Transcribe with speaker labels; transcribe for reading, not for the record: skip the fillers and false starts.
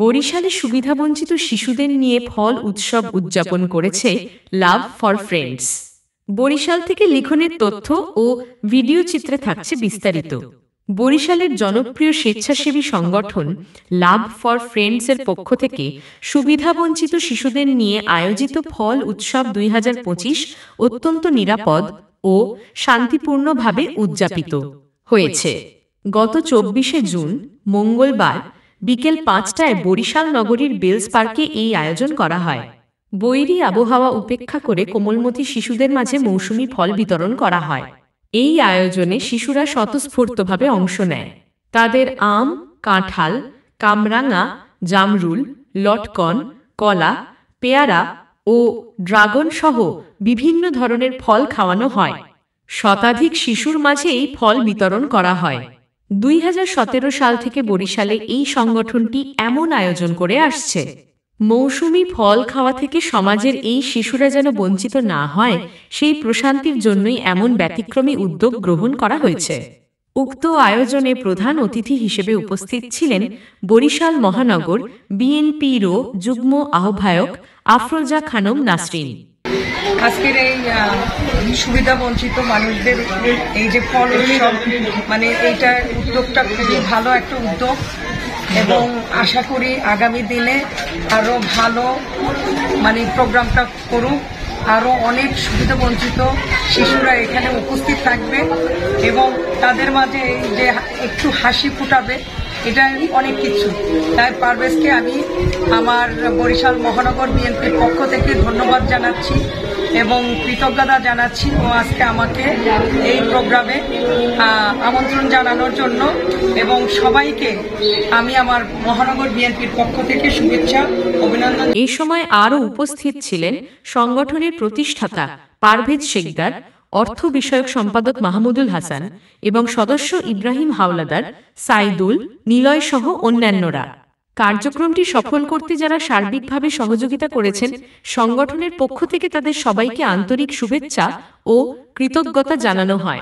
Speaker 1: বরিশালে সুবিধাবঞ্চিত শিশুদের নিয়ে ফল উৎসব উদযাপন করেছে লাভ ফর ফ্রেন্ডস। বরিশাল থেকে লিখনের তথ্য ও ভিডিও চিত্রে থাকছে বিস্তারিত। বরিশালের জনপ্রিয় স্বেচ্ছাসেবী সংগঠন লাভ ফর ফ্রেন্ডস এর পক্ষ থেকে সুবিধাবঞ্চিত শিশুদের নিয়ে আয়োজিত ফল উৎসব 2025 অত্যন্ত নিরাপদ ও শান্তিপূর্ণভাবে উদযাপিত হয়েছে। গত 24শে জুন মঙ্গলবার বিকেল 5টায় বরিশাল নগরীর বেলস পার্কে এই আয়োজন করা হয়। বৈরী আবহাওয়া উপেক্ষা করে কোমলমতি শিশুদের মাঝে মৌসুমি ফল বিতরণ করা হয়। এই আয়োজনে শিশুরা স্বতঃস্ফূর্তভাবে অংশ নেয়। তাদের আম, কাঁঠাল, কামরাঙা, জামরুল, লটকন, কলা, পেয়ারা ও ড্রাগন সহ বিভিন্ন ধরনের ফল খাওয়ানো হয়। শতাধিক শিশুর মাঝে এই ফল বিতরণ করা হয়। 2017 সাল থেকে বরিশালে এই সংগঠনটি এমন আয়োজন করে আসছে। মৌসুমি ফল খাওয়া থেকে সমাজের এই শিশুরা যেন বঞ্চিত না হয়, সেই প্রশান্তির জন্যই এমন ব্যতিক্রমী উদ্যোগ গ্রহণ করা হয়েছে। উক্ত আয়োজনে প্রধান অতিথি হিসেবে উপস্থিত ছিলেন বরিশাল মহানগর বিএনপির যুগ্ম আহ্বায়ক আফরোজা খানম নাসরিন।
Speaker 2: আজকের এই সুবিধাবঞ্চিত মানুষদের এই যে ফল উৎসব, এইটা উদ্যোগটা খুবই ভালো একটা উদ্যোগ এবং আশা করি আগামী দিনে আরো ভালো প্রোগ্রামটা করুক। আরো অনেক সুবিধাবঞ্চিত শিশুরা এখানে উপস্থিত থাকবে এবং তাদের মাঝে এই যে একটু হাসি ফুটাবে, এটা অনেক কিছু। তাই পারভেজকে আমি আমার বরিশাল মহানগর বিএনপির পক্ষ থেকে ধন্যবাদ জানাচ্ছি এবং কৃতজ্ঞতা জানাচ্ছি ও আজকে আমাকে এই প্রোগ্রামে আমন্ত্রণ জানানোর জন্য, এবং সবাইকে আমি আমার মহানগর বিএনপির পক্ষ থেকে শুভেচ্ছা অভিনন্দন।
Speaker 1: এই সময় আরও উপস্থিত ছিলেন সংগঠনের প্রতিষ্ঠাতা পারভেজ শেখদার, অর্থ বিষয়ক সম্পাদক মাহমুদুল হাসান এবং সদস্য ইব্রাহিম হাওলাদার, সাইদুল, নিলয় সহ অন্যান্যরা। কার্যক্রমটি সফল করতে যারা সার্বিকভাবে সহযোগিতা করেছেন, সংগঠনের পক্ষ থেকে তাদের সবাইকে আন্তরিক শুভেচ্ছা ও কৃতজ্ঞতা জানানো হয়।